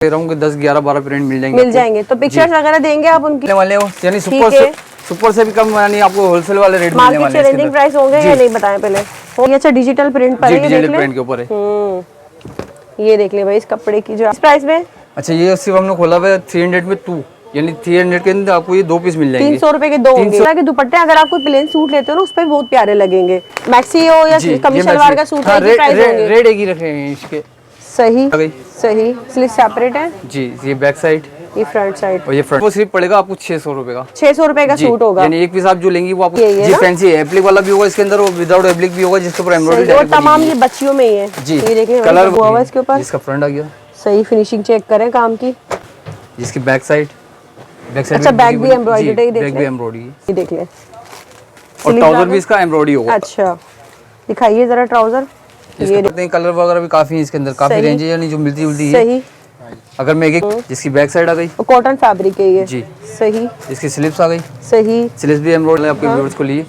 दे रहा हूँ कि 10, 11, 12 प्रिंट मिल जाएंगे। तो पिक्चर्स वगैरह देंगे आप उनकी वाले हो, यानी सुपर से भी कम, यानी आपको होलसेल वाले रेट मिलने वाले हैं। चैलेंजिंग प्राइस होंगे या नहीं बताएं पहले। ये अच्छा डिजिटल प्रिंट पर है, डिजिटल प्रिंट के ऊपर है। ये देख ले भाई इस कपड़े की जो प्राइस में। अच्छा ये सिर्फ हमने खोला हुआ है 300 में 2, यानी 300 के अंदर आपको ये 2 पीस मिल जाएंगे। 300 रुपए के 2 होंगे। के दुपट्टे अगर आप कोई प्लेन सूट लेते हो ना उस पे बहुत प्यारे लगेंगे। मैक्सी हो या कमी सलवार का सूट है, रेट एक ही रखे हैं इसके। सही सही, स्लीव सेपरेट है जी। ये बैक साइड, ये फ्रंट साइड, और ये फ्रंट। वो सिर्फ पड़ेगा आपको 600 रुपए का। 600 रुपए का सूट होगा, यानी एक पीस आप जो लेंगी वो आपको जी फैंसी एप्लिक वाला भी होगा इसके अंदर, और विदाउट एप्लिक भी होगा जिसके ऊपर एम्ब्रॉयडरी। और तमाम ये बच्चियों में ही है जी। ये देखिए कलर हुआ है इसके ऊपर, इसका फ्रंट आ गया। सही फिनिशिंग चेक करें काम की। इसकी बैक साइड अच्छा बैक भी एम्ब्रॉयडरी है, बैक भी एम्ब्रॉयडरी है, ये देख ले। और ट्राउजर भी इसका एम्ब्रॉयडरी होगा। अच्छा दिखाइए जरा ट्राउजर। ये देखते हैं कलर वगैरह भी काफी है इसके अंदर, काफी रेंज है, यानी जो मिलती जुलती है। सही। अगर मैं एक जिसकी बैक साइड आ गई, कॉटन फैब्रिक है ये जी। सही। इसकी स्लिप्स आ गई, सही। स्लिप्स भी एम्ब्रॉयडरी आपके व्यूअर्स को लिए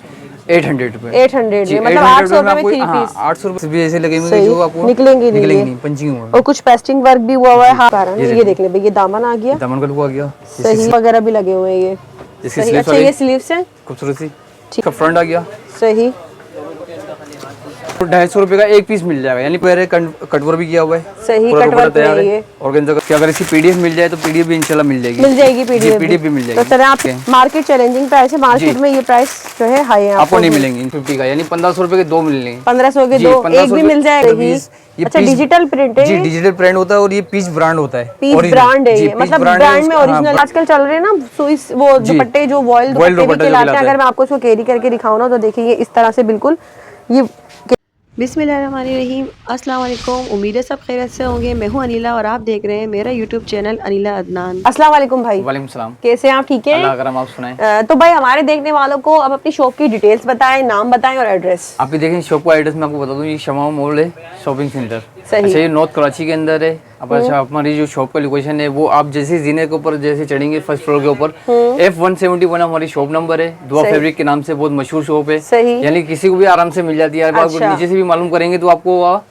800 रुपए। 800 मतलब 800 रुपए में 3 पीस। 800 रुपए भी ऐसे लगेंगे जो आपको निकलेंगे नहीं पंचिंग होगा। और कुछ पेस्टिंग वर्क भी हुआ है हाथ। ये देख ले भाई, ये दामन आ गया, दामन का लुक आ गया, सही वगैरह भी लगे हुए हैं ये। इसकी स्लीव्स अच्छा ये स्लीव्स है खूबसूरत सी, इसका फ्रंट आ गया। सही। 250 रुपए का एक पीस मिल जाएगा, यानी पूरे कटवर भी किया हुआ है। सही कटवर्क तैयार है। ऑर्गेन्जा का अगर इसकी पीडीएफ मिल जाए तो पीडीएफ भी इंशाल्लाह मिल जाएगी पीडीएफ भी मिल जाएगी। तो तरह आप मार्केट चैलेंजिंग प्राइस है, मार्केट में ये प्राइस जो है हाई है, आपको नहीं मिलेंगी 50 का, यानी 1500 रुपए के 2 मिलेंगे। 1500 के 2 एक भी मिल जाएगा। अच्छा डिजिटल प्रिंट है जी, डिजिटल प्रिंट होता है, और ये पीस ब्रांड होता है। पीस ब्रांड है ये, मतलब ब्रांड में ओरिजिनल। आजकल चल रहे हैं ना सुइस वो दुपट्टे जो वॉयल दुपट्टे भी खिलाते हैं। अगर मैं आपको इसको कैरी करके दिखाऊं ना तो देखिए इस तरह से बिल्कुल ये। बिस्मिल्लाहिर्रहमानिर्रहीम, अस्सलाम वालेकुम। उम्मीद है सब खैरियत से होंगे। मैं हूं अनिला और आप देख रहे हैं मेरा यूट्यूब चैनल अनिला अदनान। अस्सलाम वालेकुम भाई। वालेकुम सलाम। कैसे हैं आप? ठीक है अल्लाह करम, आप सुनाएं। तो भाई हमारे देखने वालों को अब अपनी शॉप की डिटेल्स बताएं, नाम बताएं और एड्रेस। आप देखें शॉप का एड्रेस मैं आपको बता दूं, ये शमा मॉल है शॉपिंग सेंटर। सही। अच्छा ये नॉर्थ कराची के अंदर है। अब अच्छा हमारी जो शॉप का लोकेशन है वो आप जैसे जीने के ऊपर जैसे चढ़ेंगे फर्स्ट फ्लोर के ऊपर F171 हमारी शॉप नंबर है। दुआ फैब्रिक के नाम से बहुत मशहूर शॉप है, यानी किसी को भी आराम से मिल जाती है। आप नीचे से भी मालूम करेंगे तो आपको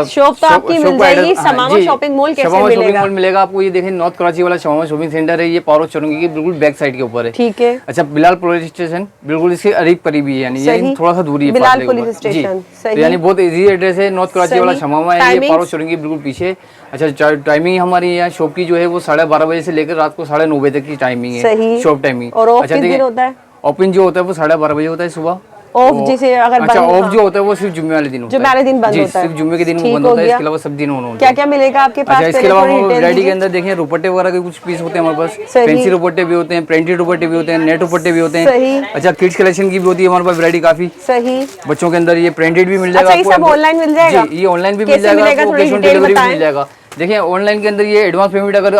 शॉप तो आपकी मिल जाएगी। शमामा शॉपिंग मॉल कैसे मिलेगा? शॉपिंग मॉल मिलेगा आपको। ये देखें नॉर्थ कराची वाला शमामा शॉपिंग सेंटर है, ये पारो चौरंगी के बिल्कुल बैक साइड के ऊपर है। ठीक है। अच्छा बिलाल पुलिस स्टेशन बिल्कुल इसके करीब करीबी है, यानी थोड़ा सा दूरी है बिलाल पुलिस स्टेशन। तो यानी बहुत इजी एड्रेस है। नॉर्थ कराची वाला शमामा है, ये पारो चौरंगी बिल्कुल पीछे। अच्छा टाइमिंग हमारी यहाँ शॉप की जो है वो 12:30 बजे से लेकर रात को 9:30 बजे तक की टाइमिंग है शॉप टाइमिंग। अच्छा देखिए ओपन जो होता है वो 12:30 बजे होता है सुबह। ऑफ जैसे अगर अच्छा ऑफ जो होता है वो सिर्फ जुम्मे वाले दिन होता है। जुम्मे वाले दिन बंद होता है, सिर्फ जुम्मे के दिन वो बंद होता है। इसके अलावा सब दिन ऑन होता है। क्या क्या मिलेगा आपके पास? अच्छा इसके अलावा वैरायटी के अंदर देखें रुपट्टे वगैरह के कुछ पीस होते हैं हमारे पास। फैंसी रुपट्टे भी होते हैं, प्रिंटेड रुपट्टे भी होते हैं, नेट रुपट्टे भी होते हैं। अच्छा किड्स कलेक्शन की भी होती है हमारे पास वैरायटी काफी। सही। बच्चों के अंदर ये प्रिंटेड भी मिल जाएगा आपको। सब ऑनलाइन मिल जाएगा? ये ऑनलाइन भी मिल जाएगा, कैश ऑन डिलीवरी भी मिल जाएगा। देखिए ऑनलाइन के अंदर ये एडवांस पेमेंट अगर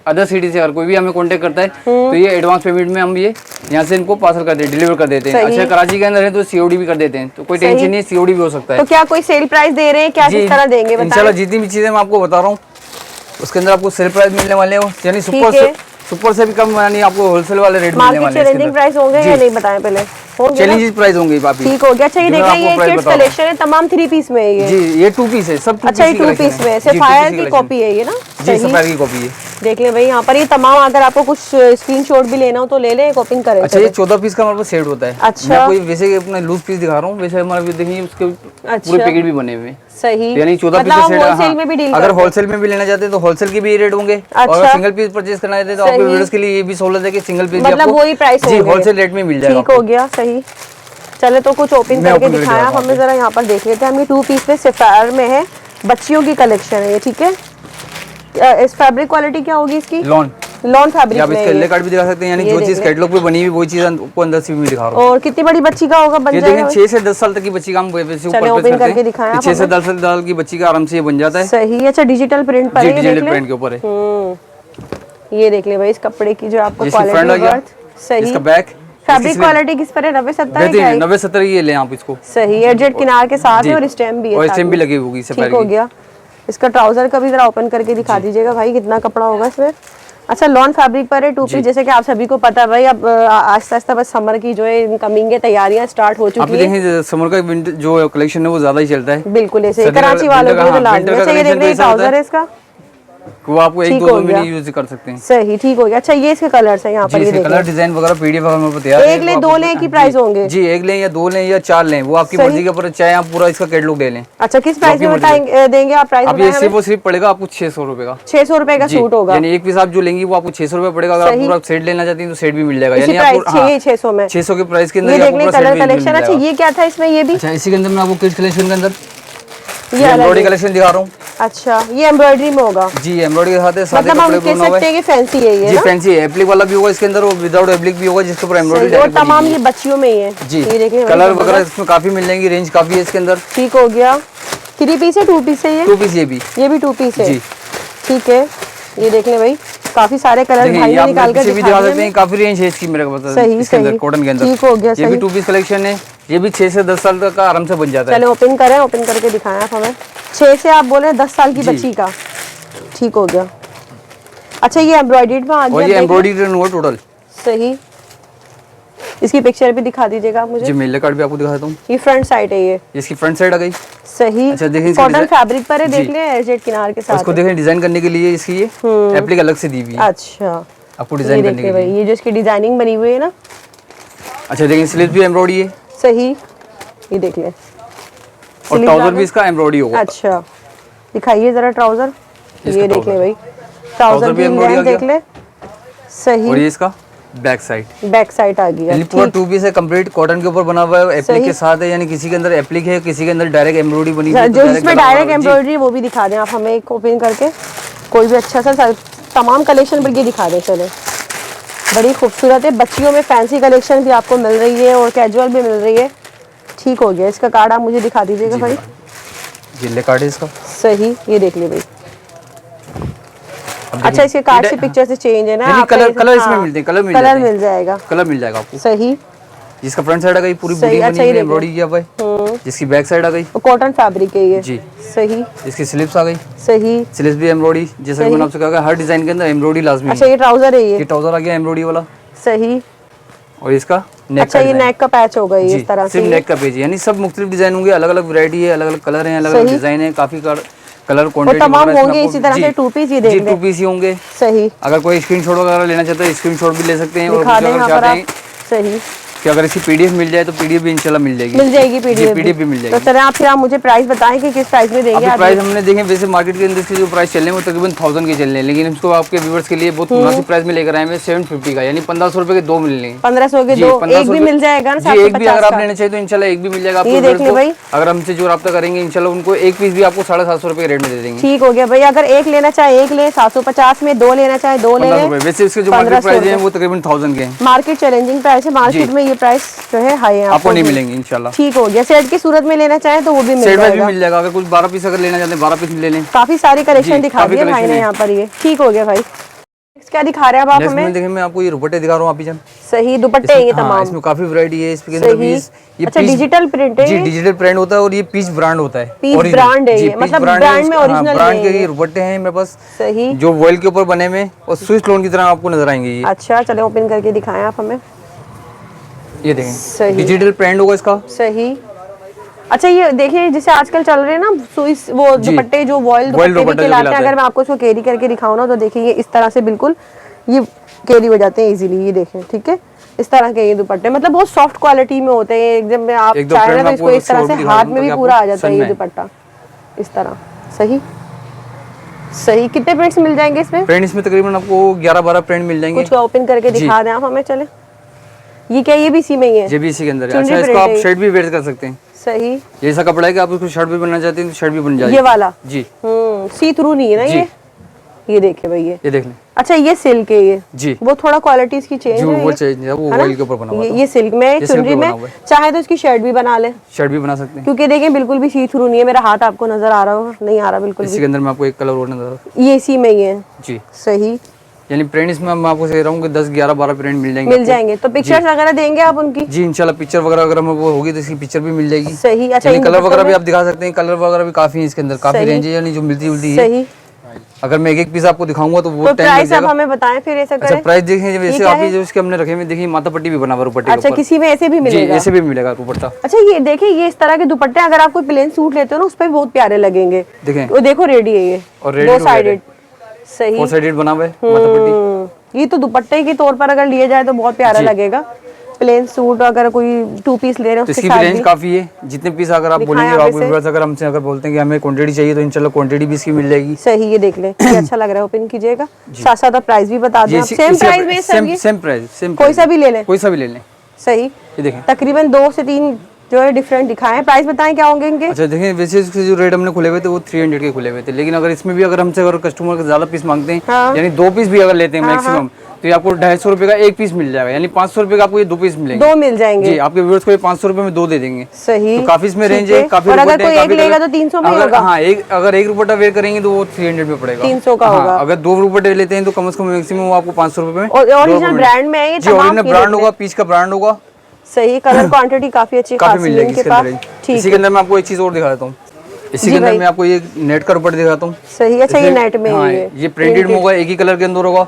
अदर सिटी से अगर कोई भी हमें कांटेक्ट करता है तो ये एडवांस पेमेंट में हम ये यहाँ से इनको पार्सल कर देते हैं, डिलीवर कर देते हैं। अच्छा कराची के अंदर है तो सीओडी भी कर देते हैं, तो कोई टेंशन नहीं, सीओडी भी हो सकता है। तो क्या कोई सेल प्राइस दे रहे हैं? क्या किस तरह देंगे? इंशाल्लाह जितनी भी चीजें मैं आपको बता रहा हूँ उसके अंदर आपको सेल प्राइस मिलने वाले हो, यानी सुपर से भी कम, यानी आपको होलसेल वाले रेट मिलने वाले हैं। चैलेंजिंग प्राइस होंगे या नहीं बताएं पहले? चैलेंजिंग प्राइस होंगे भाभी। ठीक हो गया। अच्छा ये देखिए ये किड्स कलेक्शन है, तमाम 3 पीस में है ये। जी ये 2 पीस है सब। अच्छा ये 2 पीस में सफायर की कॉपी है ये ना? जी सफायर की कॉपी है। देख ले भाई यहाँ पर ये तमाम, अगर आपको कुछ स्क्रीनशॉट भी लेना हो तो ले लें, कॉपिंग करें। अच्छा ये 14 पीस का हमारे पास सेट होता है। अच्छा मैं कोई वैसे अपना लूज पीस दिखा रहा हूँ, वैसे हमारे देखिए उसके पूरे पैकेट भी बने हुए हैं। सही। यानी 14 पीस सेट। होलसेल में भी डील अगर होलसेल में भी लेना चाहते हैं तो होलसेल के भी रेट होंगे, और सिंगल पीस परचेज करना चाहते हैं तो आपके व्यूअर्स के लिए ये भी सहूलत है कि सिंगल पीस मतलब वही प्राइस जी होलसेल रेट में मिल जाएगा। ठीक हो गया। सही। चले तो कुछ ओपन करके दिखाया हमें जरा, यहाँ पर देख लेते हैं। हम ये 2 पीस में सफायर में है, बच्चियों की कलेक्शन है ये। ठीक है। इस फैब्रिक क्वालिटी क्या होगी इसकी? लॉन फैब्रिक आप इसका कार्ड भी दिखा सकते हैं, यानी जो चीज कैटलॉग पे बनी हुई वही चीज आपको अंदर से भी दिखा रहा हूं। और कितनी बड़ी बच्ची का होगा? बन जाएगा 6 से 10 साल तक की बच्ची का हम वैसे ऊपर ओपन करके दिखाया। 6 से 10 साल की बच्ची का आराम से ये बन जाता है। सही। अच्छा डिजिटल प्रिंट पर है, डिजिटल प्रिंट के ऊपर है। ये देख ले भाई इस कपड़े की जो आपको क्वालिटी। सही। इसका बैक फैब्रिक क्वालिटी किस पर है? 90-70 ये ले आप इसको। सही। एडजेट किनार के साथ है और स्टैम्प भी है, और स्टैम्प भी लगी होगी। ठीक हो गया। इसका ट्राउजर का भी जरा ओपन करके दिखा दीजिएगा भाई, कितना कपड़ा होगा इसमें। अच्छा लॉन फैब्रिक पर है, 2 पीस। जैसे कि आप सभी को पता है भाई, अब आस्ते आस्ते बस समर की जो है इनकमिंग के तैयारियां स्टार्ट हो चुकी है। देखें समर का विंटर जो कलेक्शन है वो ज्यादा ही चलता है। बिल्कुल ऐसे कराची वालों को तो लाजमी। अच्छा ये देख रहे हैं ट्राउजर है इसका, वो आपको एक दो में नहीं यूज कर सकते हैं। सही, ठीक हो गया। अच्छा ये इसके कलर्स हैं यहाँ पर, ये कलर डिजाइन वगैरह पीडीएफ हमें तैयार है। एक ले दो ले की प्राइस होंगे जी, एक लें या दो लें या चार लें, वो आपकी मर्जी के ऊपर, चाहे आप पूरा इसका कैटलॉग ले लें। अच्छा किस प्राइस में बताएंगे, देंगे आप प्राइस? अब ये सिर्फ पड़ेगा आपको 600 रुपए का। 600 रुपए का सूट होगा, यानी एक पीस आप जो लेंगी वो आपको 600 रुपए पड़ेगा। अगर आप पूरा सेट लेना चाहती हैं तो सेट भी मिल जाएगा। यानी आपको 600 में, 600 के प्राइस के अंदर ये देख लें कलर कलेक्शन। अच्छा ये क्या था इसमें? ये भी अच्छा, इसी के अंदर मैं आपको किड्स कलेक्शन के अंदर ये एम्ब्रॉयडरी कलेक्शन दिखा रहा हूँ। अच्छा ये एम्ब्रॉयडरी में होगा जी, एम्ब्रॉयडरी के साथ है, साथ मतलब हम कह सकते हैं कि फैंसी है ये जी, फैंसी है। एप्लिक वाला भी होगा इसके अंदर और विदाउट एप्लिक भी होगा, जिसके ऊपर एम्ब्रॉयडरी और तमाम ये बच्चियों में ही है जी। ये देखिए कलर वगैरह इसमें काफी मिल जाएंगी, रेंज काफी है इसके अंदर। ठीक हो गया। 3 पीस है 2 पीस है? ये 2 पीस, ये भी 2 पीस है जी। ठीक है, ये देख ले भाई, काफी सारे कलर भाई ने निकाल कर दिखा सकते हैं। काफी रेंज है इसकी मेरे को पता है इसके अंदर, कॉटन के अंदर। ठीक हो गया। ये भी 2 पीस कलेक्शन है, ये भी 6 से 10 साल तक का आराम से बन जाता है। चले ओपन करें, ओपन करके दिखाएं आप हमें। 6 से आप बोले 10 साल की बच्ची का, ठीक हो गया। अच्छा ये एम्ब्रॉयडर्ड में आ गया, और ये एम्ब्रॉयडर्ड हुआ टोटल। सही, इसकी पिक्चर भी दिखा दीजिएगा आप मुझे। जी, मेले कार्ड भी आपको दिखाता हूँ। ये फ्रंट साइड है, ये इसकी फ्रंट साइड आ गई। सही। अच्छा देखिए, कॉटन फैब्रिक पर है, देख ले एजेड किनार के साथ। इसको देखें, डिजाइन करने के लिए इसकी ये एप्लिक अलग से दी हुई है। अच्छा आपको डिजाइन करने के लिए ये जो इसकी डिजाइनिंग बनी हुई है ना। अच्छा देखिए, स्लीव्स भी एम्ब्रॉयडरी है। सही, ये देख ले। और ट्राउजर भी इसका एम्ब्रॉयडरी होगा। अच्छा दिखाइए जरा ट्राउजर, ये देख ले भाई, ट्राउजर भी एम्ब्रॉयडरी देख ले। सही। और ये इसका बैक साइड आ गया। यानी पूरा 2 पीस है, कंप्लीट कॉटन के ऊपर बना हुआ है, एप्लिक के साथ है। यानी किसी के अंदर एप्लिक है, किसी के अंदर डायरेक्ट एम्ब्रॉयडरी बनी हुई है। जो इसमें डायरेक्ट एम्ब्रॉयडरी वो भी दिखा दें आप हमें, एक ओपन करके कोई भी अच्छा सा तमाम कलेक्शन पर ये दिखा दें। चले, बड़ी खूबसूरत है, बच्चियों में फैंसी कलेक्शन भी आपको मिल रही है और कैजुअल भी मिल रही है। ठीक हो गया। इसका कार्ड आप मुझे दिखा दीजिएगा भाई। ये ले कार्ड है इसका। सही, ये देख ले भाई। अच्छा इसके कार्ड से पिक्चर से चेंज है ना, कलर इसमें मिलते हैं, कलर मिल जाएगा आपको। सही। जिसका फ्रंट साइड आ गई पूरी बनी हुई एम्ब्रॉयडरी किया हुआ है। जिसकी बैक साइड आ गई कॉटन फैब्रिक है ये जी। सही। इसकी स्लीव्स आ गई। सही, स्लीव्स भी एम्ब्रॉयडरी, जैसा कि मैंने आपसे कहा हर डिजाइन के अंदर एम्ब्रॉयडरी लाजमी है। अच्छा ये ट्राउजर है, ये ट्राउजर आ गया एम्ब्रॉयडरी वाला। सही। और इसका नेक। अच्छा ये नेक का पैच होगा ये इस तरह से, सिर्फ नेक का पेज, यानी सब मुख्तलिफ डिजाइन होंगे, अलग अलग वैरायटी है, अलग अलग कलर हैं, अलग अलग डिजाइन है, काफी कलर क्वांटिटी तमाम होंगे इसी तरह से 2 पीस ही देंगे। 2 पीस ही होंगे। सही। अगर कोई स्क्रीनशॉट वगैरह लेना चाहता है स्क्रीनशॉट भी ले सकते हैं। और अगर चाहते हैं सही कि अगर इसकी पीडीएफ मिल जाए तो पीडीएफ भी इंशाल्लाह मिल जाएगी पीडीएफ भी मिल जाएगी। तो चलिए आप फिर आप मुझे प्राइस बताएं कि किस प्राइस में देंगे आप? प्राइस हमने देखे वैसे मार्केट के अंदर इसके जो प्राइस चल रहे हैं वो तकरीबन 1000 के चल रहे हैं, लेकिन इसको आपके व्यूअर्स के लिए बहुत मुनासिब प्राइस में लेकर आए हैं 750 का, यानी 1500 रुपए के 2 मिलेंगे। 1500 के 2, एक भी मिल जाएगा ना? एक भी अगर आप लेना चाहिए तो इंशाल्लाह एक भी मिल जाएगा आपको। अगर हमसे जो रब्ता करेंगे इंशाल्लाह उनको एक पीस भी आपको 750 रुपए के रेट में दे देंगे। ठीक हो गया भाई। अगर एक लेना चाहे एक ले, 750 में 2 लेना चाहे 2 ले। वैसे इसके जो मार्केट प्राइस है वो तकरीबन 1000 के हैं। मार्केट चैलेंजिंग प्राइस है, मार्केट में ये प्राइस जो है हाई है, आपको नहीं मिलेंगे इंशाल्लाह। ठीक हो गया। सेट की सूरत में लेना चाहे तो वो भी मिल जाएगा। अगर कुछ 12 पीस अगर लेना चाहते हैं 12 पीस ले लें। काफी सारी कलेक्शन दिखा दी है भाई ने यहाँ पर। ये ठीक हो गया भाई। क्या दिखा रहे हैं आप हमें? देखिए मैं आपको ये दुपट्टे दिखा रहा हूँ आप जान। सही, दुपट्टे हैं ये तमाम। इसमें काफी वैरायटी है इसके अंदर भी। ये अच्छा डिजिटल प्रिंट है जी, डिजिटल प्रिंट होता है और ये पीच ब्रांड होता है। पीच ब्रांड है ये, मतलब ब्रांड में ओरिजिनल ब्रांड के ये दुपट्टे हैं मेरे पास। सही, जो वॉइल के ऊपर बने हुए और स्विच लोन की तरह आपको नजर आएंगे ये। अच्छा चले ओपन करके दिखाएं आप हमें। ये देखें, डिजिटल प्रिंट होगा इसका। सही। अच्छा ये देखिए जैसे आजकल चल रहे हैं ना सुइस वो दुपट्टे जो वॉइल दुपट्टे भी कहलाते हैं, अगर मैं आपको इसको कैरी करके दिखाऊं ना तो देखिए ये इस तरह से बिल्कुल ये कैरी हो जाते हैं इजीली। ये देखें, ठीक है, इस तरह के ये दुपट्टे मतलब बहुत सॉफ्ट क्वालिटी में होते हैं एकदम। में आप चाहे ना तो इसको इस तरह से हाथ में भी पूरा आ जाता है ये दुपट्टा इस तरह। सही सही। कितने प्रिंट्स मिल जाएंगे इसमें? प्रिंट इसमें तकरीबन आपको 11-12 प्रिंट मिल जाएंगे। कुछ ओपन करके दिखा दें आप हमें। चले, ये क्या ये भी इसी में ही है? ये भी इसी के अंदर है। अच्छा इसको आप शर्ट भी वेयर कर सकते हैं। सही। ये ऐसा कपड़ा है कि आप उसको शर्ट भी बनना चाहते हैं तो शर्ट भी बन जाएगी। ये वाला जी, सी थ्रू नहीं है ना ये देखिए भाई ये देख लें। अच्छा ये सिल्क है ये जी, वो थोड़ा क्वालिटी इसकी चेंज है। वो चेंज है, वो ऑयल के ऊपर बना हुआ है। ये सिल्क में चुनरी में चाहे तो इसकी शर्ट भी बना ले, शर्ट भी बना सकते हैं। क्योंकि देखिए बिल्कुल भी सी थ्रू नहीं है। मेरा हाथ आपको नजर आ रहा हो? नहीं आ रहा बिल्कुल। इसके अंदर मैं आपको एक कलर और नजर आ रहा है, ये इसी में ही है जी। सही। यानी प्रिंट इसमें मैं आपको कह रहा हूँ कि 10-11-12 प्रिंट मिल जाएंगे। तो पिक्चर्स वगैरह देंगे आप उनकी? जी इंशाल्लाह पिक्चर वगैरह अगर वो होगी तो इसकी पिक्चर भी मिल जाएगी। सही। अच्छा कलर वगैरह भी आप दिखा सकते हैं, कलर वगैरह भी काफी है इसके अंदर, काफी रेंज है यानी जो मिलती जुलती है। सही। अगर मैं एक पीस आपको दिखाऊंगा तो वो टाइम लग प्राइस जाएगा। आप हमें बताएं फिर ऐसा करें। अच्छा प्राइस देखें वैसे आप जो इसके हमने रखे हुए देखिए माथा पट्टी भी बना हुआ दुपट्टे के ऊपर। अच्छा किसी में ऐसे भी मिलेगा? ऐसे भी मिलेगा दुपट्टा। अच्छा ये देखिए ये इस तरह के दुपट्टे अगर आप कोई प्लेन सूट लेते हो ना उस पर बहुत प्यारे लगेंगे। देखें वो देखो रेडी है ये और 2 साइडेड। सही। 4 साइडेड बना हुआ है माथा पट्टी। ये तो दुपट्टे के तौर पर अगर लिए जाए तो बहुत प्यारा लगेगा। प्लेन सूट अगर कोई 2 पीस ले रहे हैं तो उसके इसकी साथ भी रेंज भी काफी है। जितने पीस अगर आप बोलेंगे, आप व्यूअर्स अगर हमसे अगर बोलते हैं कि हमें क्वांटिटी चाहिए तो इंशाल्लाह क्वांटिटी भी इसकी मिल जाएगी। सही, ये देख ले, ये अच्छा लग रहा है, ओपन कीजिएगा। साथ साथ आप प्राइस भी बता दें। सेम प्राइस में सब ये सेम प्राइस, सेम कोई सा भी ले लें, कोई सा भी ले लें। सही। ये देखें, तकरीबन 2 से 3 जो है डिफरेंट दिखाए हैं। प्राइस बताएं क्या होंगे इनके? अच्छा देखें, वैसे इसके जो रेट हमने खुले हुए थे वो 300 के खुले हुए थे, लेकिन अगर इसमें भी अगर हमसे अगर कस्टमर ज्यादा पीस मांगते हैं, यानी 2 पीस भी अगर लेते हैं मैक्सिमम, तो ये आपको 250 रुपए का 1 पीस मिल जाएगा, यानी 500 रुपए का आपको ये 2 पीस मिलेंगे। 2 मिल जाएंगे जी, आपके व्यूअर्स को ये 500 रुपए में 2 दे देंगे। सही। तो काफी इसमें रेंज है, काफी। और अगर कोई एक लेगा तो 300 में होगा। हाँ, अगर एक दुपट्टा वेयर करेंगे तो वो 300 में पड़ेगा, 300 का होगा। अगर 2 दुपट्टे लेते हैं तो कम से कम मैक्सिमम आपको 500 रुपए में। ओरिजिनल ब्रांड में है ये, जी ओरिजिनल ब्रांड होगा, पीस का ब्रांड होगा। सही। कलर क्वांटिटी काफी अच्छी काफी मिल जाएगी इसके अंदर। ठीक। इसी के अंदर मैं आपको एक चीज और दिखा देता हूँ। इसी के अंदर मैं आपको ये नेट का दुपट्टा दिखाता हूँ। सही। अच्छा, ये नेट में हाँ, ये प्रिंटेड में होगा, एक ही कलर के अंदर होगा।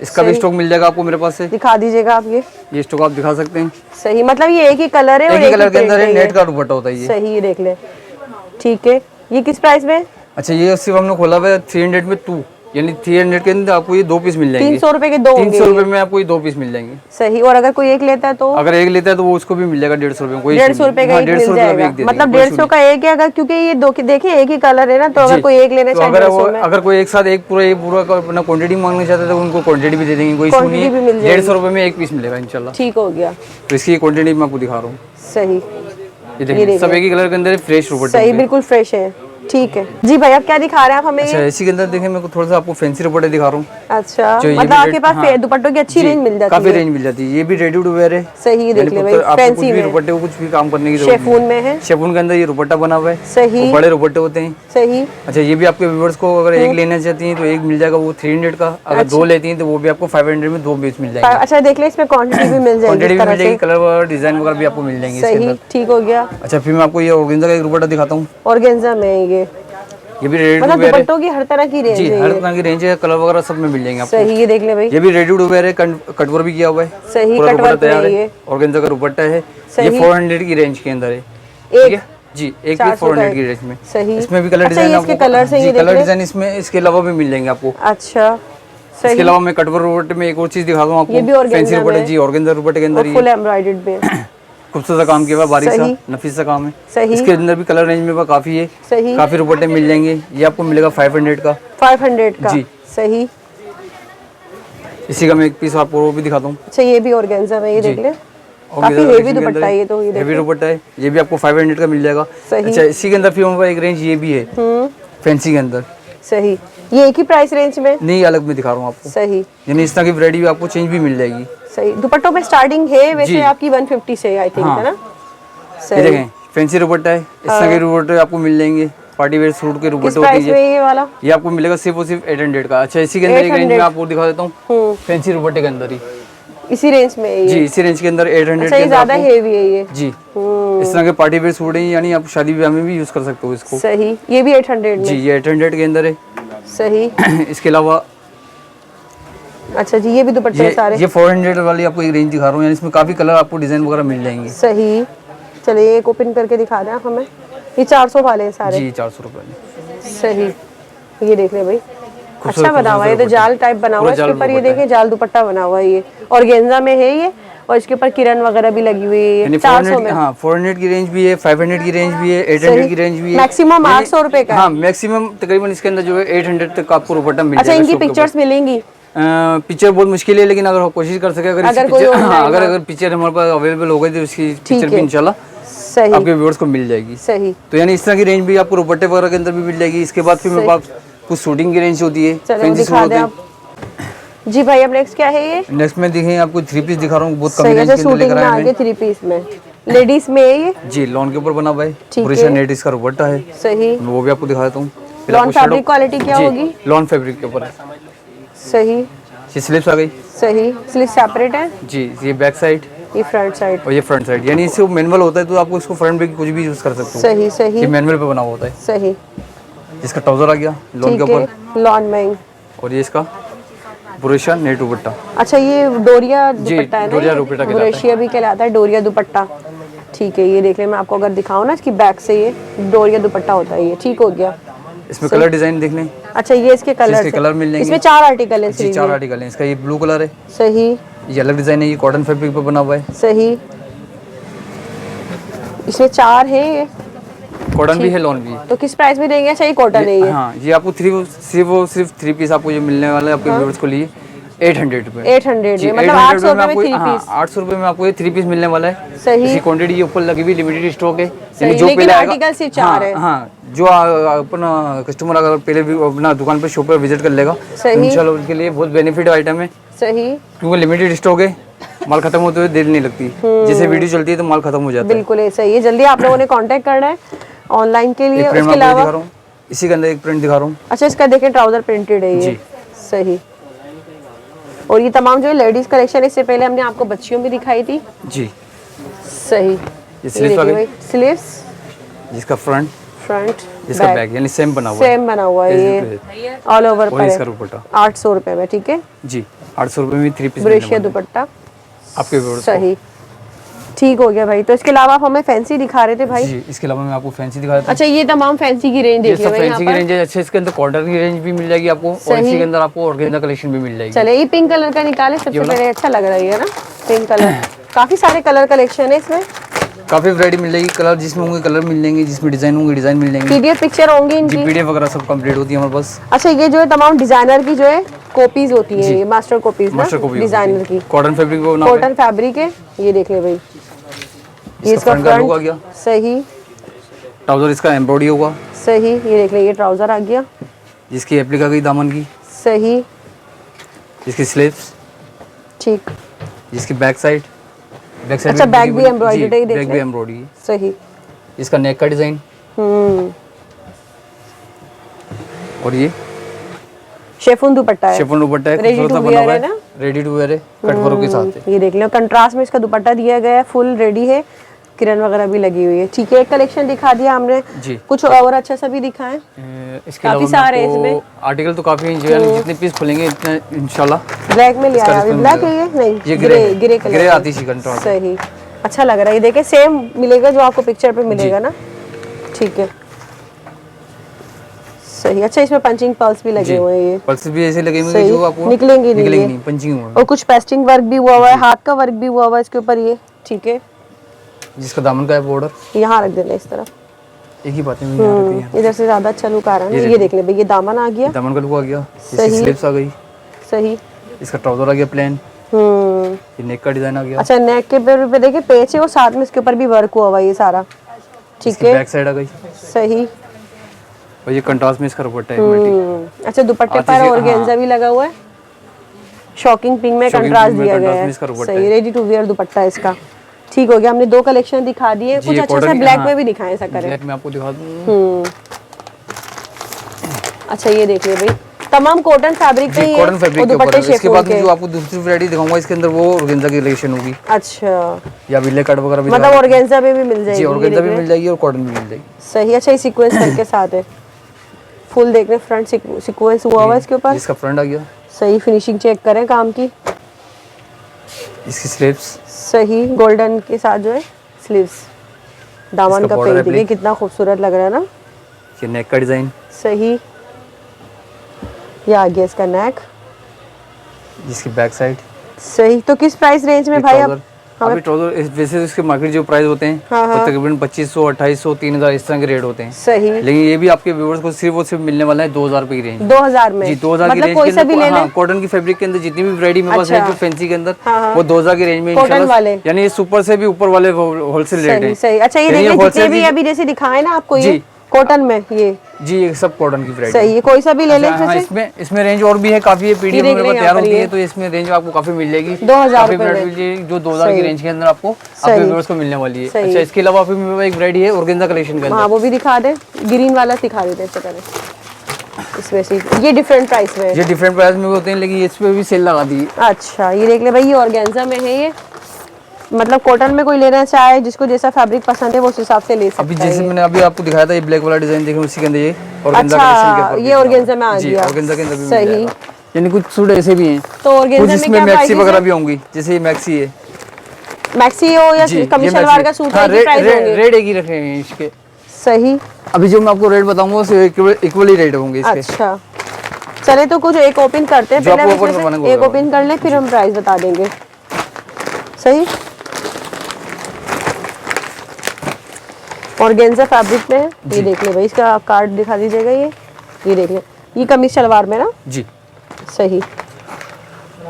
इसका भी स्टॉक मिल जाएगा आपको मेरे पास से। दिखा दीजिएगा आप ये स्टॉक आप दिखा सकते हैं। सही, मतलब ये एक ही कलर है और एक ही कलर के अंदर है, नेट का दुपट्टा होता है ये। सही, ये देख ले। ठीक है, ये किस प्राइस में? अच्छा, ये सिर्फ हमने खोला हुआ है 300 में 2, यानी 300 के अंदर आपको ये 2 पीस मिल जाएंगे। 300 रुपए के 2 होंगे। 300 रुपए में आपको ये 2 पीस मिल जाएंगे। सही। और अगर कोई एक लेता है तो? अगर एक लेता है तो वो उसको भी मिल जाएगा 150 रुपए में। 150 रुपए का एक मिल जाएगा, मतलब 150 का एक है। अगर क्योंकि ये देखिए एक ही कलर है ना, तो अगर कोई एक लेना चाहे अगर कोई एक साथ एक पूरा अपना क्वांटिटी मांगना चाहता है तो उनको क्वांटिटी भी दे देंगे, कोई इशू नहीं है। 150 रुपए में 1 पीस मिलेगा इंशाल्लाह। ठीक हो गया। तो इसकी क्वांटिटी मैं आपको दिखा रहा हूँ। सही। ये देखिए, सब एक ही कलर के अंदर फ्रेश दुपट्टे। सही, बिल्कुल फ्रेश है। ठीक है जी भाई, आप क्या दिखा रहे हैं आप हमें? अच्छा, इसी के अंदर देखें, मैं थोड़ा सा आपको फैंसी दुपट्टे दिखा रहा हूँ। अच्छा, मतलब आपके पास दुपट्टों की अच्छी रेंज मिल जाती है। काफी रेंज मिल जाती है। ये भी रेडी टू वेयर है। सही, देख ले भाई, फैंसी में दुपट्टे को कुछ भी काम करने की जरूरत नहीं। शेफून में है। शेफून के अंदर ये दुपट्टा बना हुआ है। सही। बड़े दुपट्टे होते हैं। सही। अच्छा, ये भी आपके व्यूअर्स को अगर एक लेना चाहती हैं तो एक मिल जाएगा, वो 300 का। अगर 2 लेती हैं तो वो भी आपको 500 में 2 पीस मिल जाएंगे। अच्छा, देख ले, इसमें क्वांटिटी भी मिल जाएगी, कलर वगैरह डिजाइन वगैरह भी आपको मिल जाएंगे। सही, ठीक हो गया। अच्छा, फिर मैं आपको ये ऑर्गेन्जा का एक दुपट्टा दिखाता हूँ। ऑर्गेन्जा में ये भी रेडी टू मतलब वेयर है। दुपट्टों की हर तरह की रेंज जी, है। हर तरह की रेंज है, कलर वगैरह सब में मिल जाएंगे आपको। सही, ये देख ले भाई, ये भी रेडी टू वेयर है, कटवर भी किया हुआ है। सही, पूरा कटवर तैयार है है। ये। ऑर्गेन्जा का दुपट्टा है। सही। ये 400 की रेंज के अंदर है। ठीक है जी, एक भी 400 की रेंज में। सही। इसमें भी कलर डिजाइन आपको, कलर डिजाइन इसमें इसके अलावा भी मिल जाएंगे आपको। अच्छा, सही। इसके अलावा मैं कटवर दुपट्टे में एक और चीज दिखा दूं आपको। फैंसी दुपट्टे। जी, ऑर्गेन्जा दुपट्टे के अंदर ये फुल एम्ब्रॉयडर्ड में खूबसूरत काम किया हुआ, बारीक सा नफीस सा काम है। सही। इसके अंदर भी कलर रेंज में काफी है। सही। काफी दुपट्टे मिल जाएंगे। ये आपको मिलेगा 500 का। 500 का जी। सही। इसी का मैं एक पीस आपको वो भी दिखाता हूँ। अच्छा, ये भी ऑर्गेन्जा में, ये देख ले, काफी हेवी दुपट्टा है ये तो। ये हेवी दुपट्टा है, ये भी आपको 500 का मिल जाएगा। अच्छा, इसी के अंदर फिर एक रेंज ये भी है फैंसी के अंदर। सही। ये एक ही प्राइस रेंज में नहीं, अलग में दिखा रहा हूँ आपको। सही। यानी इस तरह की वैरायटी आपको चेंज भी मिल जाएगी। सही। दुपट्टों पे स्टार्टिंग है वैसे आपकी 150 से, आई थिंक, है ना? ये देखें, फैंसी दुपट्टा है। इस तरह के दुपट्टे आपको मिल जाएंगे। पार्टी वेयर सूट के दुपट्टे होते हैं। ये वाला ये आपको मिलेगा सिर्फ और सिर्फ 800 का। अच्छा, इसी के अंदर एक रेंज में आपको दिखा देता हूँ, फैंसी दुपट्टे के अंदर ही इसी रेंज में है ये। जी, इसी रेंज के अंदर 800 अच्छा, ये ज्यादा हेवी है ये। जी, इस तरह के पार्टी वेयर सूट है, यानी आप शादी ब्याह में भी यूज कर सकते हो इसको। सही। ये भी 800 में? जी, ये 800 के अंदर है। सही। इसके अलावा अच्छा जी, ये भी दुपट्टे सारे। ये 400 वाली आपको एक रेंज दिखा रहा हूँ, यानी इसमें काफी कलर आपको डिजाइन वगैरह मिल जाएंगे। सही। चलिए एक ओपन करके दिखा दें आप हमें। ये 400 वाले हैं सारे? जी, 400 रुपए। सही। ये देख ले भाई, अच्छा बना हुआ है, ये तो जाल टाइप बना हुआ है इसके ऊपर। ये देखें, जाल दुपट्टा बना हुआ है ये, ऑर्गेन्जा में है ये, और इसके ऊपर किरण वगैरह भी लगी हुई है। 400 में। हाँ, 400 की रेंज भी है, 500 की रेंज भी है, 800 की रेंज भी है। मैक्सिमम 800 रुपए का। हाँ, मैक्सिमम तकरीबन इसके अंदर जो है 800 तक आपको दुपट्टा मिल जाएगा। अच्छा, इनकी पिक्चर्स मिलेंगी? पिक्चर बहुत मुश्किल है, लेकिन अगर कोशिश कर सके, अगर पिक्चर हमारे पास अवेलेबल हो गई तो उसकी पिक्चर भी इंशाल्लाह सही आपके व्यूअर्स को मिल जाएगी। सही। तो यानी इस तरह की रेंज भी आपको दुपट्टे वगैरह के अंदर भी मिल जाएगी। इसके बाद फिर मेरे पास कुछ शूटिंग की रेंज होती है, फैंसी सूट होते हैं। जी भाई, अब नेक्स्ट क्या है ये? नेक्स्ट में देखें, आपको 3 पीस दिखा रहा हूँ, बहुत कम रेंज के अंदर लेकर आए हैं। 3 पीस में लेडीज में है ये? जी, लॉन के ऊपर बना हुआ है, पूरा नेट इसका दुपट्टा है। सही। वो भी आपको दिखा देता हूँ। लॉन फैब्रिक क्वालिटी क्या होगी? लॉन फैब्रिक के ऊपर है। सही। ये स्लिप्स आ गई। सही। स्लिप सेपरेट है? जी, ये बैक साइड, ये फ्रंट साइड, और ये फ्रंट साइड। यानी इससे मैनुअल होता है, तो आपको इसको फ्रंट पे कुछ भी यूज कर सकते हो। सही। सही। ये मैनुअल पे बना हुआ होता है। सही। इसका ट्राउजर आ गया लॉन के ऊपर, लॉन में, और ये इसका बुरेशिया नेट दुपट्टा। अच्छा, ये डोरिया दुपट्टा है ना? डोरिया दुपट्टा कहलाता है। बुरेशिया भी कहलाता है, डोरिया दुपट्टा। ठीक है, ये देख ले, मैं आपको अगर दिखाऊं ना, इसकी बैक से ये डोरिया दुपट्टा होता है ये। ठीक हो गया। इसमें कलर डिजाइन देख लें, अच्छा ये इसके कलर इसके कलर मिल जाएंगे। इसमें 4 आर्टिकल है। जी 4 आर्टिकल है। इसका ये ब्लू कलर है। सही। ये अलग डिजाइन है, ये कॉटन फैब्रिक पे बना हुआ है। सही। इसमें 4 है ये। कॉटन भी है, लॉन भी है। तो किस प्राइस में देंगे? अच्छा ये कॉटन है ये। हाँ ये आपको सिर्फ 3 पीस आपको ये मिलने वाला है आपके व्यूअर्स को लिए 800 रुपए। 800 में मतलब 800 रुपए में 3 पीस। 800 रुपए में आपको ये 3 पीस मिलने वाला है। सही। इसकी क्वांटिटी ये ऊपर लगी हुई लिमिटेड स्टॉक है। सही, जो लेकिन पहले आर्टिकल सिर्फ 4 है। हाँ जो अपना कस्टमर अगर पहले भी अपना दुकान पे शॉप पर विजिट कर लेगा सही। इंशाल्लाह उसके लिए बहुत बेनिफिट आइटम है। सही। क्योंकि लिमिटेड स्टॉक है, माल खत्म होते हुए देर नहीं लगती। जैसे वीडियो चलती है तो माल खत्म हो जाता है। बिल्कुल ऐसा ही है। जल्दी आप लोगों ने कांटेक्ट करना है ऑनलाइन के लिए। उसके अलावा इसी के अंदर एक प्रिंट दिखा रहा हूँ। अच्छा इसका देखें ट्राउजर प्रिंटेड है ये। सही। और ये तमाम जो है लेडीज कलेक्शन, इससे पहले हमने आपको बच्चियों में दिखाई थी। जी सही। ये स्लीव्स, जिसका फ्रंट इसका बैक यानी सेम बना हुआ है। सेम बना हुआ है ये ऑल ओवर पर। इसका दुपट्टा 800 रुपए में। ठीक है जी 800 रुपए में 3 पीस ब्रेशिया दुपट्टा आपके व्यूअर्स। सही ठीक हो गया भाई। तो इसके अलावा आप हमें फैंसी दिखा रहे थे भाई। जी इसके अलावा मैं आपको फैंसी दिखा रहा था। अच्छा ये तमाम फैंसी की रेंज देखिए भाई। फैंसी की रेंज है। अच्छा इसके अंदर कॉटन की रेंज भी मिल जाएगी आपको और इसी के अंदर आपको ऑर्गेन्जा कलेक्शन भी मिल जाएगी। चले ये पिंक कलर का निकाले सबसे पहले। अच्छा लग रहा है ना पिंक कलर। काफी सारे कलर कलेक्शन है इसमें, काफी वैरायटी मिल जाएगी। कलर जिसमें होंगे कलर मिल जाएंगे, जिसमें डिजाइन होंगे डिजाइन मिल जाएंगे। पीडीएफ पिक्चर होंगी इनकी। जी पीडीएफ वगैरह सब कंप्लीट होती है हमारे पास। अच्छा ये जो है तमाम डिजाइनर की जो है कॉपीज होती है, ये मास्टर कॉपीज ना डिजाइनर की। कॉटन फैब्रिक पे बना हुआ है। कॉटन फैब्रिक है ये देख ले भाई। ये इसका फ्रंट आ गया। सही। ट्राउजर इसका एम्ब्रॉयडरी होगा। सही। ये देख ले ये ट्राउजर आ गया जिसकी एप्लिक आ गई दामन की। सही। जिसकी स्लीव्स, ठीक। जिसकी बैक साइड अच्छा बैक भी एम्ब्रॉयडरी है, बैक भी एम्ब्रॉयडरी है। सही। इसका नेक का डिजाइन और ये शेफून दुपट्टा है। शेफून दुपट्टा है, खूबसूरत सा बना हुआ है, रेडी टू वेयर है, कट वर्क के साथ है। ये देख लो कंट्रास्ट में इसका दुपट्टा दिया गया है, फुल रेडी है, किरण वगैरह भी लगी हुई है। ठीक है एक कलेक्शन दिखा दिया हमने जी। कुछ और अच्छा सा भी दिखाएं। इसके काफी सारे इसमें आर्टिकल तो काफी हैं, जितने पीस खुलेंगे इतने इंशाल्लाह। ब्लैक में लिया है, ब्लैक है ये नहीं ये ग्रे कलर ग्रे आती सी कंट्रास्ट। सही अच्छा लग रहा है। ये देखे सेम मिलेगा जो आपको पिक्चर पे मिलेगा ना। ठीक है सही। अच्छा इसमें पंचिंग पल्स भी लगे हुए हैं, ये पल्स भी ऐसे लगे हुए हैं जो आपको निकलेंगे नहीं पंचिंग हुआ। और कुछ पेस्टिंग वर्क भी हुआ है, हाथ का वर्क भी हुआ है इसके ऊपर ये। ठीक है जिसका दामन का है बॉर्डर यहाँ रख देना इस तरफ। एक ही बात है इधर से ज्यादा अच्छा लुक आ रहा है। ये देख ले भाई ये दामन आ गया, दामन का लुक आ गया, सही स्लीव्स आ गई, सही। इसका ट्राउजर आ गया प्लेन, ये नेक का डिजाइन आ गया। अच्छा नेक के पे देखिए पेच है और साथ में इसके ऊपर भी वर्क हुआ हुआ ये सारा। ठीक है बैक साइड आ गई, सही। और ये कंट्रास्ट में इसका दुपट्टा है। अच्छा दुपट्टे पर ऑर्गेन्जा भी लगा हुआ है, शॉकिंग पिंक में कंट्रास्ट दिया गया है। सही रेडी टू वियर दुपट्टा इसका। ठीक हो गया हमने दो कलेक्शन दिखा दिए। कुछ अच्छा सा ब्लैक में भी दिखाएं ऐसा करें। ब्लैक में आपको दिखा दूं। अच्छा ये देखिए भाई तमाम कॉटन फैब्रिक पे कॉटन फैब्रिक के ऊपर। इसके बाद जो आपको दूसरी वैरायटी दिखाऊंगा इसके अंदर वो ऑर्गेन्जा की कलेक्शन होगी। अच्छा या बिल्ले कट वगैरह भी मतलब ऑर्गेन्जा में भी मिल जाएगी। जी ऑर्गेन्जा भी मिल जाएगी और कॉटन भी मिल जाएगी। सही अच्छा ये सीक्वेंस करके साथ है, फुल देख रहे फ्रंट सीक्वेंस हुआ हुआ इसके ऊपर। इसका फ्रंट आ गया। सही फिनिशिंग चेक करें काम की। इसकी स्लीव्स सही गोल्डन के साथ जो है स्लीव्स, दामन का पेंट देखिए कितना खूबसूरत लग रहा है ना। ये नेक का डिजाइन सही। ये आ गया इसका नेक, जिसकी बैक साइड। सही तो किस प्राइस रेंज में भाई अब अभी ट्राउजर वैसे इसके मार्केट जो प्राइस होते हैं तकरीबन 2500 2800 3000 इस तरह के रेट होते हैं। सही लेकिन ये भी आपके व्यूअर्स को सिर्फ और सिर्फ मिलने वाला है 2000 रुपए की रेंज। 2000 में जी 2000 की रेंज कोई सा भी ले लें। कॉटन की फैब्रिक के अंदर जितनी भी वैरायटी मेरे पास है जो फैंसी के अंदर वो 2000 की रेंज में कॉटन वाले यानी ये सुपर से भी ऊपर वाले होलसेल रेट है। सही अच्छा ये देखिए जितने भी अभी जैसे दिखाए ना आपको ये कॉटन में ये जी ये सब कॉटन की वैरायटी। सही है कोई सा भी ले लें। इसमें रेंज और भी है काफी है, पीडीएफ मेरे पास तैयार होती है तो इसमें रेंज आपको काफी मिल जाएगी। 2000 जो 2000 की रेंज के अंदर आपको आपके व्यूअर्स को मिलने वाली है। अच्छा इसके अलावा फिर मेरे पास एक वैरायटी है ऑर्गेन्जा कलेक्शन का। हां वो भी दिखा दे, ग्रीन वाला दिखा देते हैं चलो। इसमें से ये डिफरेंट प्राइस में, ये डिफरेंट प्राइस में होते हैं लेकिन इस पे भी सेल लगा दी है। अच्छा ये देख ले भाई ये ऑर्गेन्जा में है, ये मतलब कॉटन में कोई लेना चाहे जिसको जैसा फैब्रिक पसंद है वो उस हिसाब से ले सकता है। अभी जैसे मैंने अभी आपको दिखाया था ये ब्लैक वाला डिजाइन देखें उसी के अंदर ये ऑर्गेन्जा कलेक्शन के ऊपर ये ऑर्गेन्जा में आ गया। ऑर्गेन्जा के अंदर भी सही यानी कुछ सूट ऐसे भी हैं तो ऑर्गेन्जा में क्या मैक्सी वगैरह भी होंगी, जैसे ये मैक्सी है, मैक्सी हो या कमीज सलवार का सूट है की प्राइस होंगे रेट एक ही रखे हैं इसके। सही अभी जो मैं आपको रेट बताऊंगा वो इक्वली रेट होंगे इसके। अच्छा चले तो कुछ एक ओपन करते हैं, जो पहले आपको हम open इसमें करवाने से को एक बोला। ओपन कर लें, फिर हम प्राइस बता देंगे। सही। ऑर्गेन्जा फैब्रिक में है, ये देख ले भाई, इसका कार्ड दिखा दीजिएगा। ये देख ले, ये कमीज सलवार में ना जी। सही।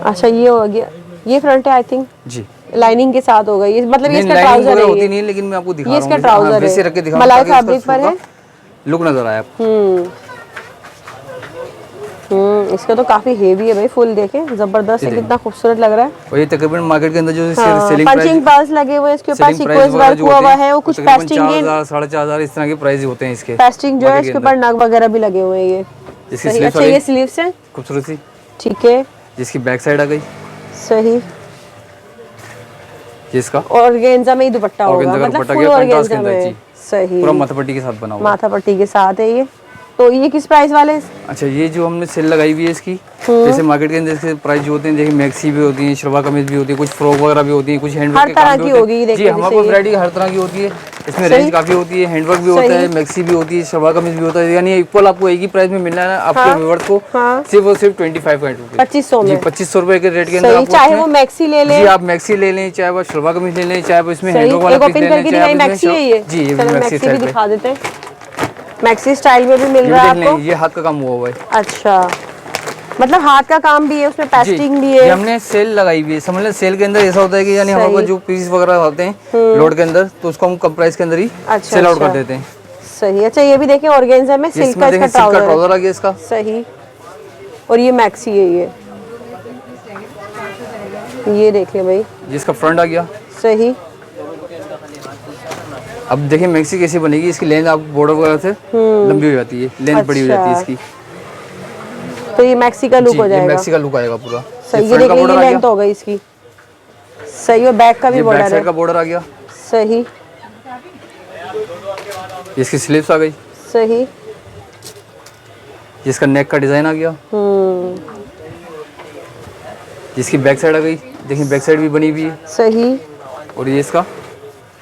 अच्छा ये हो गया, ये फ्रंट है आई थिंक जी, लाइनिंग के साथ होगा ये, मतलब ये नहीं इसका लाइनिंग ट्राउजर वगैरह है होती ये। नहीं है, लेकिन मैं आपको दिखा ये रहा इसका हूँ, ट्राउजर वैसे है, रख के दिखा रहा हूँ मलाई ताकि उसका फैब्रिक पर है। लुक नजर आए आपको। इसका तो काफी हेवी है भाई, फुल देखें जबरदस्त है, कितना खूबसूरत लग रहा है। और ये तकरीबन मार्केट के अंदर जो हाँ, सेलिंग पंचिंग पर्स लगे हुए हैं इसके ऊपर, सेलिंग प्राइस सीक्वेंस वगैरह वर्क जो हुआ होते हुआ हैं है, वो वो कुछ तकरीबन पेस्टिंग 4000 4500 इस तरह के प्राइस होते हैं इसके। पेस्टिंग जो है मार्केट के इसके ऊपर नग वगैरह भी लगे हुए हैं ये। इसकी सही। स्लीव्स अच्छा ये स्लीव्स है, खूबसूरत सी, ठीक है। जिसकी बैक साइड आ गई, सही। जिसका ऑर्गेन्जा में ही दुपट्टा होगा, ऑर्गेन्जा का मतलब दुपट्टा फुल गया कंट्रास्ट के ऑर्गेन्जा अंदर में। जी, सही। पूरा माथा पट्टी के साथ बना हुआ। माथा पट्टी के साथ है ये। तो ये किस प्राइस वाले? अच्छा ये जो हमने सेल लगाई हुई है इसकी, जैसे मार्केट के अंदर इसके प्राइस जो होते हैं, देखिए मैक्सी भी होती है, शलवार कमीज भी होती है, कुछ फ्रॉक वगैरह भी होती है, कुछ हैंडवर्क हर के तरह काम भी की होते होगी, हैं देखिए जी, हमारे पास वैरायटी हर तरह की होती है। इसमें रेंज काफी होती है, हैंडवर्क भी होता है, मैक्सी भी होती है, शलवार कमीज भी होता है, यानी इक्वल आपको एक ही प्राइस में मिलना है आपके व्यूअर्स को। सिर्फ और सिर्फ 25 रुपए, 2500 में, 2500 रुपए के रेट के अंदर आपको, चाहे वो मैक्सी ले लें जी, आप मैक्सी ले लें, चाहे वो शलवार कमीज ले लें, चाहे वो इसमें हैंडवर्क वाला पीस ले लें, मैक्सी है ये। जी ये चलो मैक्सी मैक्सी भी दिखा देते हैं, मैक्सी स्टाइल में भी मिल रहा है आपको। ये हाथ का काम हुआ हुआ है। अच्छा, मतलब हाथ का काम भी है उसमें, पेस्टिंग भी ये है। हमने सेल लगाई हुई है, समझ लें सेल के अंदर ऐसा होता है कि यानी हमारे पास जो पीस वगैरह होते हैं लोड के अंदर, तो उसको हम कम प्राइस के अंदर ही सेल आउट कर देते हैं। सही। अच्छा ये भी देखिए ऑर्गेन्जा में सिल्क का इसका ट्राउजर आ गया इसका। सही। और ये मैक्सी है ये देखिए भाई, जिसका फ्रंट आ गया। सही। अब देखिए मैक्सी कैसी बनेगी, इसकी लेंथ आप बॉर्डर वगैरह से लंबी हो जाती है, लेंथ बड़ी हो जाती है इसकी, तो ये मैक्सी का लुक हो जाएगा, मैक्सी का लुक आएगा पूरा। सही। ये देखिए ये लेंथ हो गई इसकी। सही। और बैक का भी बॉर्डर है, बैक साइड का बॉर्डर आ गया। सही। इसकी स्लीव्स आ गई। सही। जिसका नेक का डिजाइन आ गया। जिसकी बैक साइड आ गई, देखिए बैक साइड भी बनी हुई है। सही। और ये इसका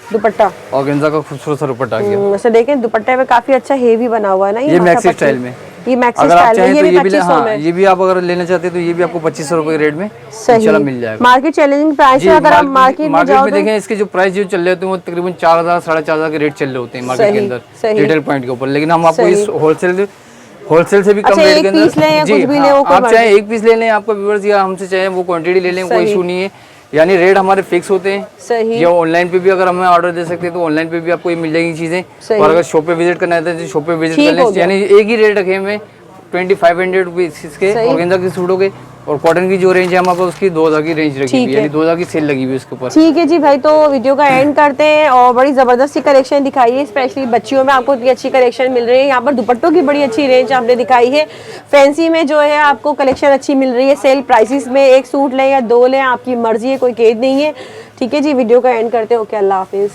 दुपट्टा, ऑर्गेन्जा का खूबसूरत सा दुपट्टा आ गया। वैसे देखें दुपट्टे में काफी अच्छा हेवी बना हुआ है ना ये मैक्सी स्टाइल में। ये मैक्सी अगर आप स्टाइल चाहें में, तो ये ये भी भी 2500 में। ये भी आप अगर लेना चाहते हैं तो ये भी आपको 2500 रुपए के रेट में इंशाल्लाह मिल जाएगा। मार्केट चैलेंजिंग प्राइस है, अगर आप मार्केट में जाओ तो देखें इसके जो प्राइस जो चल रहे होते हैं वो तकरीबन 4000 4500 के रेट चल रहे होते हैं मार्केट के अंदर रिटेल पॉइंट के ऊपर, लेकिन हम आपको इस होलसेल से भी कम रेट के अंदर जी, आप चाहे एक पीस ले लें, आपका व्यूअर्स, या हमसे चाहे वो क्वांटिटी ले लें, कोई इशू नहीं है, यानी रेट हमारे फिक्स होते हैं। सही। या ऑनलाइन पे भी अगर हमें ऑर्डर दे सकते हैं तो ऑनलाइन पे भी आपको ये मिल जाएगी चीजें, और अगर शॉप पे विजिट करना है तो शॉप पे विजिट कर लें, यानी एक ही रेट रखे हमें 2500 रुपीज इसके ऑर्गेन्जा के सूटों के, और कॉटन की जो रेंज है हमारे पास उसकी 2000 की रेंज रखी हुई है, यानी 2000 की सेल लगी हुई है उसके ऊपर। ठीक है जी भाई, तो वीडियो का एंड करते हैं, और बड़ी जबरदस्त सी कलेक्शन दिखाई है, स्पेशली बच्चियों में आपको इतनी अच्छी कलेक्शन मिल रही है। यहाँ पर दुपट्टों की बड़ी अच्छी रेंज आपने दिखाई है, फैंसी में जो है आपको कलेक्शन अच्छी मिल रही है, सेल प्राइसेस में एक सूट लें या दो लें आपकी मर्जी है, कोई कैद नहीं है। ठीक है जी, वीडियो का एंड करते हैं। ओके, अल्लाह हाफिज़।